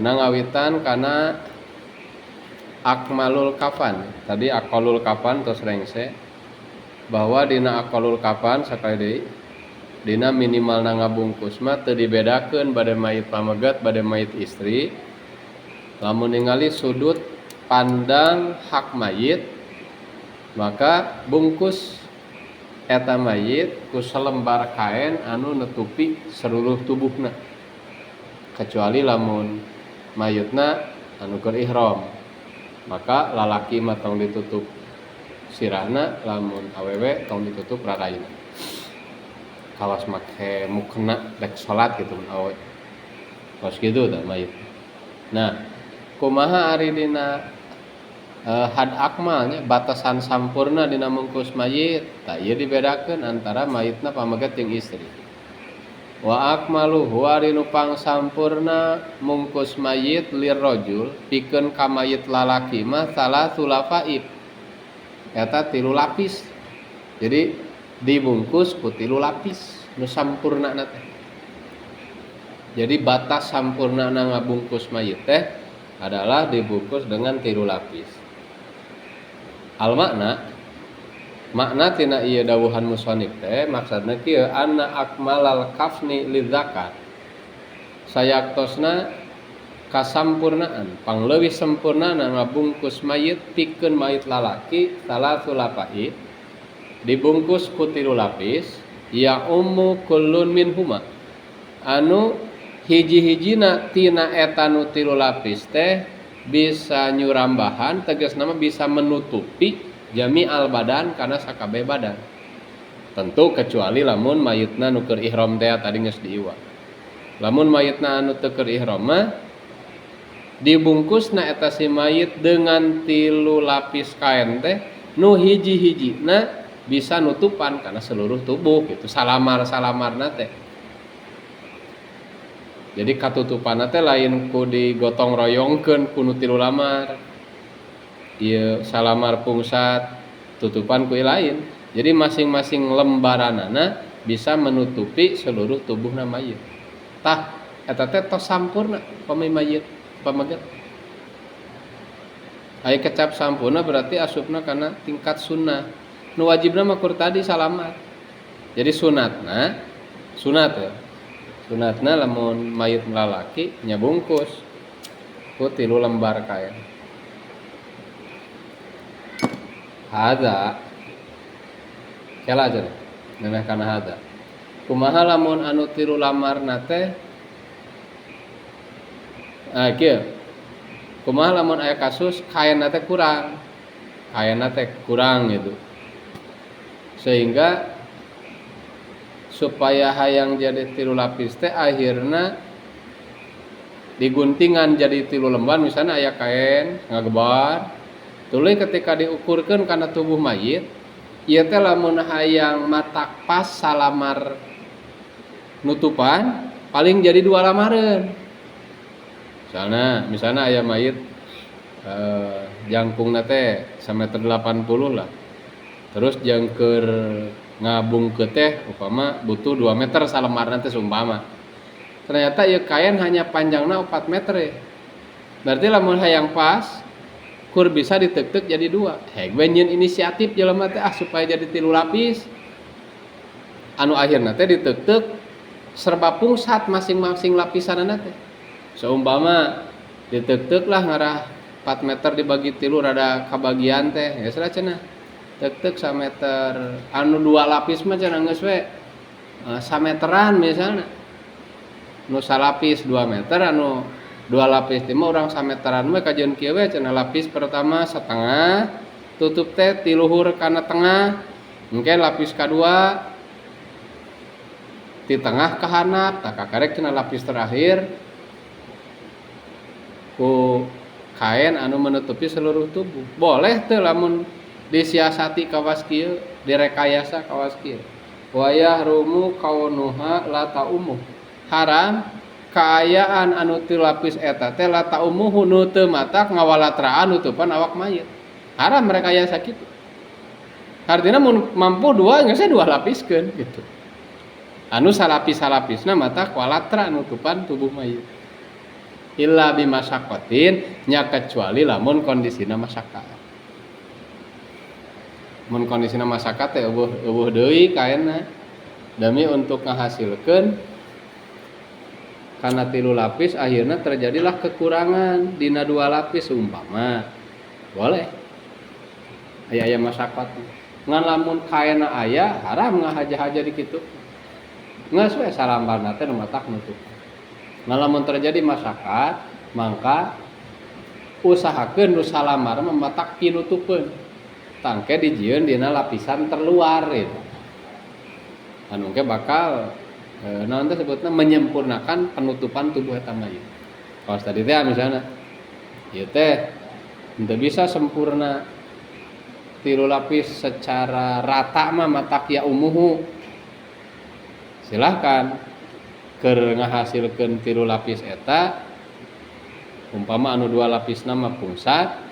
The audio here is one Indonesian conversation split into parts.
ngawitan kana akmalul kafan. Tadi akalul kafan tos rengse bahwa dina akalul kafan sakali deui dina minimal ngabungkus mah teu dibedakeun bade mayit pamegat bade mayit istri. Lamun ningali sudut pandang hak mayit maka bungkus eta mayit ku selembar kain anu nutupi seluruh tubuhna kecuali lamun mayitna anu keur ihram maka lalaki mah tong ditutup sirahna, lamun awewe tong ditutup raraina kawas make mukena dek salat gitu awe kawas kitu tah mayit. Nah kumaha ari dina had akmalnya batasan sampurna dina mungkus mayit tah ieu dibedakeun antara mayitna pamegat jeung istri. Wa akmaluhu ari nu pangsampurna mungkus mayit lirrajul pikeun ka mayit lalaki mah salasul lafaib eta 3 lapis. Jadi dibungkus ku 3 lapis nu sampurnana teh. Jadi batas sampurnana ngabungkus mayit teh adalah dibungkus dengan 3 lapis. Al makna tina ieu dawuhan musannif teh maksudna kieu anna akmalal kafni lidzakar sayaktosna kasampurnaan pangleuwih sempurnana ngabungkus mayit pikeun mayit lalaki salasul lafaid dibungkus ku 3 lapis ya ummu kullun minhuma anu hiji-hijina tina eta nu 3 lapis teh bisa nyurambahan tegasna mah bisa menutupi jami al badan karena sakabeh badan. Tentu kecuali lamun mayitna nu keur ihram teh tadi geus diiwa. Lamun mayitna anu teu keur ihram mah dibungkusna eta si mayit dengan 3 lapis kain teh nu hiji-hijina bisa nutupan karena seluruh tubuh gitu salamar-salamarna teh. Jadi katutupanna teh lain ku digotong royongkeun ku nu 3 lamar. Ieu salamar pungsat tutupan ku lain. Jadi masing-masing lembaranana bisa menutupi seluruh tubuhna mayit. Tah eta teh tos sampurna pami mayit pamegat. Aya kecap sampurna berarti asupna kana tingkat sunnah. Nu wajibna mah kur tadi salamar. Jadi sunatna lamun mayit lalaki nya bungkus ku 3 lembar kain. Hada kela aja neneh kana hada kumaha lamun anu 3 lamarna teh kieu kumaha lamun aya kasus kainna teh kurang gitu sehingga supaya hayang jadi 3 lapis teh akhirna diguntingan jadi 3 lembar misalnya aya kain ngagebar tuluy ketika diukurkeun kana tubuh mayit ieu teh lamun hayang matak pas salamar nutupan paling jadi 2 lamareun. Misalna aya mayit jangkungna teh 1,80 m lah. Terus jangkeur ngabungkeun teh upama butuh 2 meter salamarna teh sumpama. Ternyata ieu kain hanya panjangna 4 meter ya. Berarti lamun hayang pas kur bisa ditek-tek jadi 2. Heg nyeun inisiatif jelema teh supaya jadi 3 lapis. Anu akhirna teh ditek-tek serba pungsat masing-masing lapisanna teh. Seumpama ditek-tek lah ngarah 4 meter dibagi 3 rada kabagian teh. Geus lah cenah. Tek-tek 1 meter anu 2 lapis mah cenah geus we 1 meteran misalna. Nu salapis 2 meter anu 2 lapis teh mah urang 1 meteran mah kajeun kieu we cenah lapis pertama setengah tutup teh ti luhur kana tengah engke lapis kadua ti tengah ka handap tah kakarek cenah lapis terakhir ku kain anu menutupi seluruh tubuh. Boleh teh lamun disiasati kawas kieu direkayasa kawas kieu wa yahrumu kaunuha la ta'umuh haram kaayaan anu 3 lapis eta teh la ta'umuhu nu teu matak ngawalatraan nutupan awak mayit. Haram mereka aya sakitu. Artina mun mampu 2 geus 2 lapiskeun gitu. Anu salapis-salapisna matak walatra nutupan tubuh mayit. illa bimasyaqqatin nya kecuali lamun kondisina masyaqqat. Mun kondisina masyaqqat teh eueuh deui kaena demi untuk ngahasilkeun kana 3 lapis akhirnya terjadilah kekurangan dina 2 lapis umpama. Boleh. Aya masyaqqat. Ngan lamun kaena aya haram ngahaja-haja di kitu. Ngeus we salambarna teh nu matak nutup. Nah lamun terjadi masyaqqat, maka usahakeun nu salamar mematak pinutupeun. Tangke dijieun dina lapisan terluar itu. Anu ge bakal naon teh sebutna menyempurnakan penutupan tubuh eta mayit. Kaos tadi teh misalna ieu teh henteu bisa sempurna 3 lapis secara rata mah matak ya umuhu. Silahkan keur ngahasilkeun 3 lapis eta umpama anu 2 lapisna mah pungsat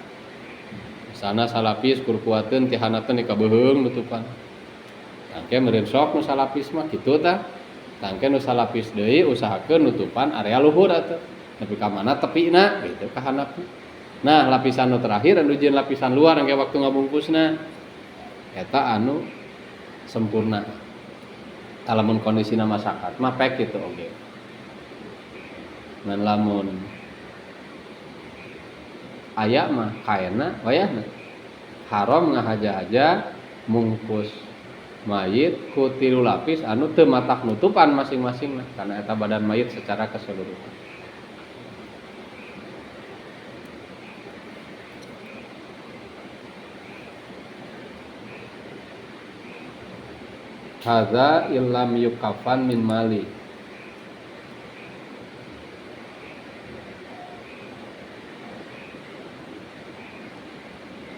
sana salapis kur kuateun ti hanateun dikabeheung nutupan tangke meureun sok nu salapis mah kitu tah tangke nu salapis deui usahakeun nutupan area luhur atuh nepi ka mana tepina gitu ka handapna. Nah lapisan nu terakhir anu jieun lapisan luar engke waktu ngabungkusna eta anu sempurna. Lamun kondisina masyaqqat mah pek kitu oge. Ngan lamun aya mah kaena wayahna haram ngahaja-haja mungkus mayit ku 3 lapis anu teu matak nutupan masing-masing karena eta badan mayit secara keseluruhan. Hadza illam yukafan min mali.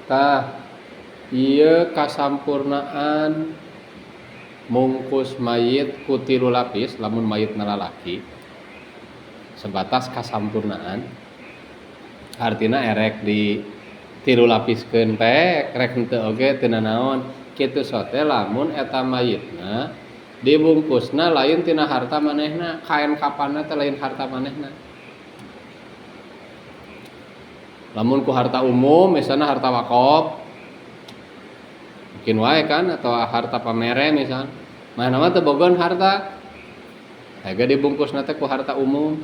Tah ieu kasampurnaan mungkus mayit ku 3 lapis lamun mayitna lalaki sebatas kasampurnaan artina erek di 3 lapiskeun pek rek henteu oge teu nanaon. Kitu sote lamun eta mayitna dibungkusna lain tina harta manehna, kain kapanna teh lain harta manehna. Lamun ku harta umum misalna harta wakaf mungkin wae kan atau harta pamere misal manehna mah teu bogon harta haga dibungkusna teh ku harta umum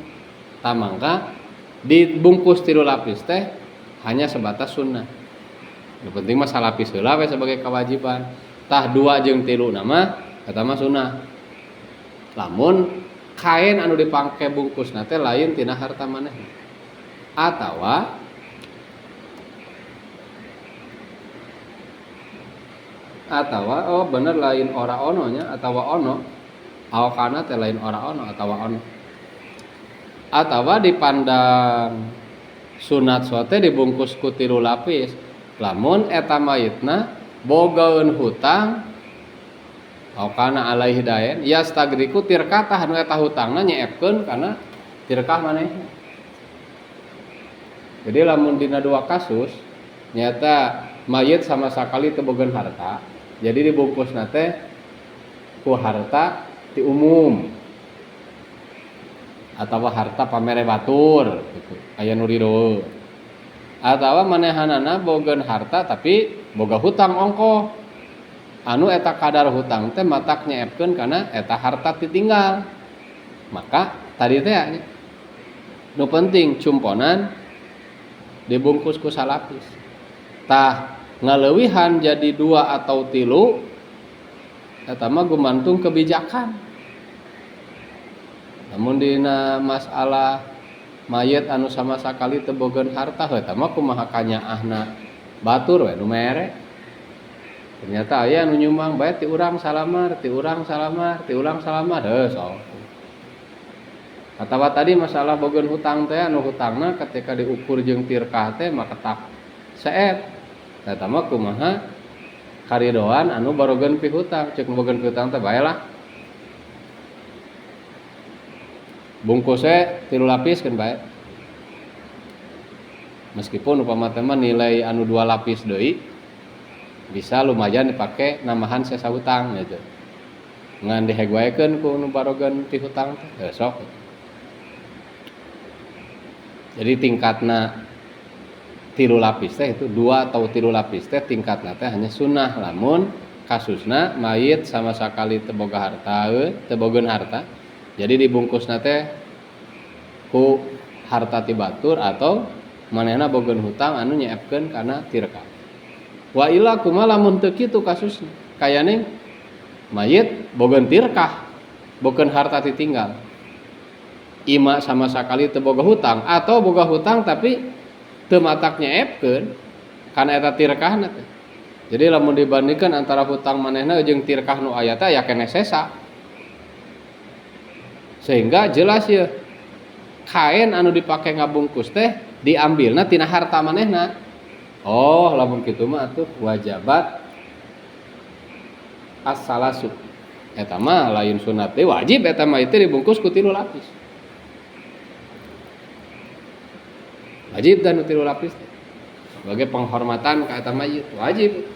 tah mangka dibungkus 3 lapis teh hanya sebatas sunnah. Yang penting mah salapis heula we sebagai kewajiban. Tah 2 jeung 3 nama eta mah sunah. Lamun kain anu dipangke bungkusna teh lain tina harta manehna. Atawa oh bener lain ora ono nya atawa ono. Awakana teh lain ora ono atawa ono. Atawa dipandang sunat sote dibungkus ku 3 lapis. Lamun eta mayitna bogaeun hutang kana alaihi daen yastagriku tirkatah anu eta hutangna nyeepkeun kana tirkah manehna. Jadi lamun dina 2 kasus nyata mayit sama sakali teu bogeun harta, jadi dibungkusna teh ku harta ti umum atawa harta pamere batur gitu. Aya nu ridho. Atawa manehanana bogeun harta tapi boga hutang ongkoh anu eta kadar hutang teh matak nyeepkeun kana eta harta ditinggal. Maka tadi teh nu penting cumponan dibungkus ku salapis. Tah ngaleuwihan jadi 2 atau 3 eta mah gumantung kebijakan. Namun dina masalah mayit anu sama sakali teu bogeun harta eta mah kumaha kanyaahna batur we nu mere. Ternyata aya anu nyumbang bae ti urang salamar, ti urang salamar, ti urang salamar heuh sok. Atawa tadi masalah bogeun hutang teh anu hutangna ketika diukur jeung tirkah teh maka tak seet. Eta mah kumaha karidoan anu barogeun pi hutang, ceuk bogeun pi hutang teh bae lah. Bungkusnya 3 lapis kan baik. Meskipun upama teman nilai anu 2 lapis deui bisa lumayan dipake namahan sesa hutang gitu. Ngan dihegwaekeun ku nu barogeun ti hutang teh sok. Jadi tingkatna tilu lapis teh itu 2 atau 3 lapis teh tingkatna teh hanya sunnah lamun kasusna mayit sama sakali teu boga harta teu bogeun harta. Jadi dibungkusna teh ku harta ti batur atau manehna bogeun hutang anu nyaepkeun kana tirka. Wa illa kumaha lamun teu kitu kasusna. Kayane mayit bogeun tirkah, bogeun harta ditinggal. Ima sama sakali teu boga hutang atau boga hutang tapi teu matak nyaepkeun kana eta tirkahna teh. Jadi lamun dibandingkan antara hutang manehna jeung tirkah nu aya teh aya keneh sesa. Sehingga jelas ya kain anu dipake ngabungkus teh diambilna tina harta manehna. Oh, lamun kitu mah atuh wajabat as-salasu. Eta mah lain sunat teh wajib eta mah teh dibungkus ku 3 lapis. Wajib dan 3 lapis sebagai penghormatan ka eta mayit wajib.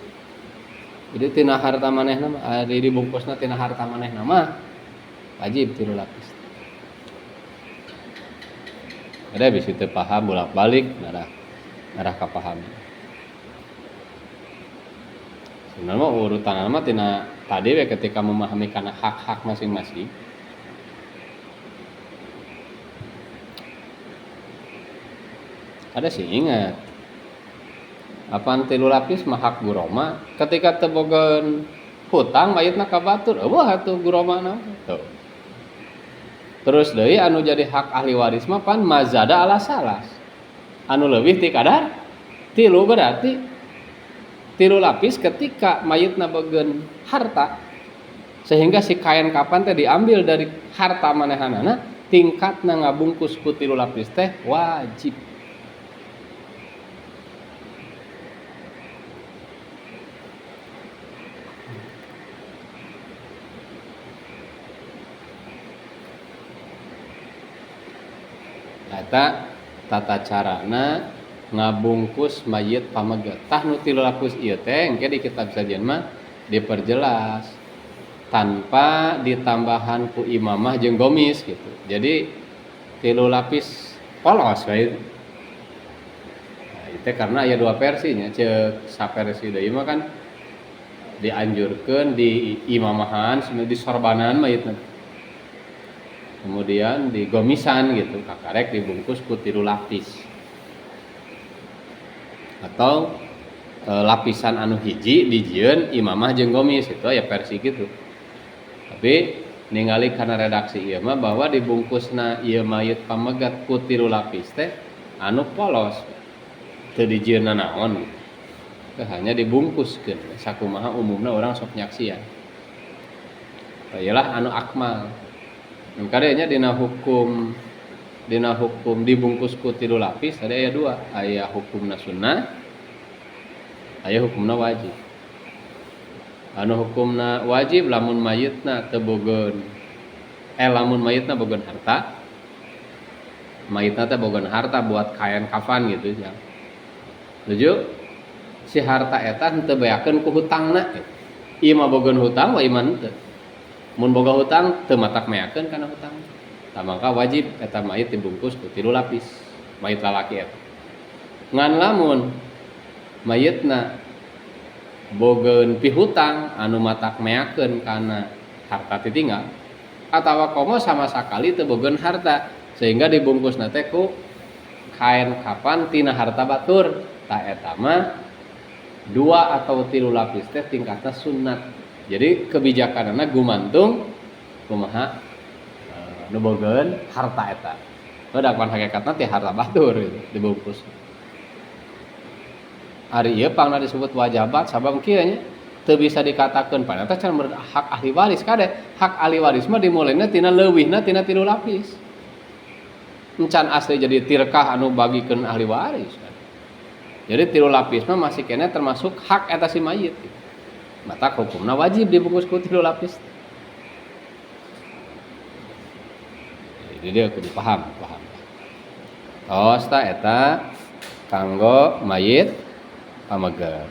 Jadi tina harta manehna mah dibungkusna tina harta manehna mah wajib 3 lapis. Ada bisa teu paham bolak-balik narah kapaham. Sebenarnya urutan mah tina tadi we ketika memahami kana hak-hak masing-masing. Ada sih ingat apaan 3 lapis mah hak guroma ketika teu bogeun hutang mayitna ka batur eueuh atuh guromana tuh. Terus deui anu jadi hak ahli waris mah pan mazada ala salas anu leuwih ti kadar 3 berarti 3 lapis ketika mayitna bogeun harta sehingga si kain kapan teh diambil dari harta manehanana tingkatna ngabungkus ku 3 lapis teh wajib. Eta tata carana ngabungkus mayit pamegat. Tah nu 3 lapis ieu teh engke di kitab sajian mah diperjelas tanpa ditambahan ku imamah jeung gomis gitu. Jadi 3 lapis polos we. Nah, itu karena aya 2 versinya, ceuk saversi deui mah kan dianjurkeun di imamahan sambil disorbanan mayitna. Kemudian digomisan gitu, kakarek dibungkus ku 3 lapis. Atau lapisan anu hiji dijieun imamah jeung gomis itu ya versi gitu. Tapi ningali kana redaksi ieu mah bahwa dibungkusna ieu mayit pamegat ku 3 lapis teh anu polos. Teu dijieunna naon. Hanya dibungkuskeun sakumaha umumna urang sok nyaksian. Iyalah anu akmal. Kadenya dina hukum dibungkus ku 3 lapis ada aya 2, aya hukumna sunnah, aya hukumna wajib. Anu hukumna wajib lamun mayitna teu bogeun lamun mayitna bogeun harta. Mayitna teh bogeun harta buat kain kafan gitu ya. Setuju? Si harta eta teu beakeun ku hutangna. Ieu mah bogeun hutang wa ieu mah teu. Mun boga hutang teu matak meakeun kana hutang. Tah mangka wajib eta mayit dibungkus ku 3 lapis. Mayit lalaki eta. Ngan lamun mayitna bogeun pihutang anu matak meakeun kana harta titinggal atawa komo sama sakali teu bogeun harta sehingga dibungkusna teh ku kain kapan tina harta batur. Tah eta mah 2 atau 3 lapis teh tingkatna sunnat. Jadi kebijakanana gumantung kumaha nu bogeun harta eta. Dakwaan hakikatna teh harta batur gitu dibungkus. Ari ieu pangna disebut wajabat sabab kieu nya teu bisa dikatakeun paneta can hak ahli waris kade. Hak ahli waris mah dimulainya tina leuwihna tina 3 lapis. Encan asli jadi tirkah anu bagikeun ahli waris. Jadi 3 lapis mah masih kena termasuk hak eta si mayit. Mata hukumna wajib dibungkus ku 3 lapis. Jadi dia kudu paham. Tos ta eta kanggo mayit pamegat.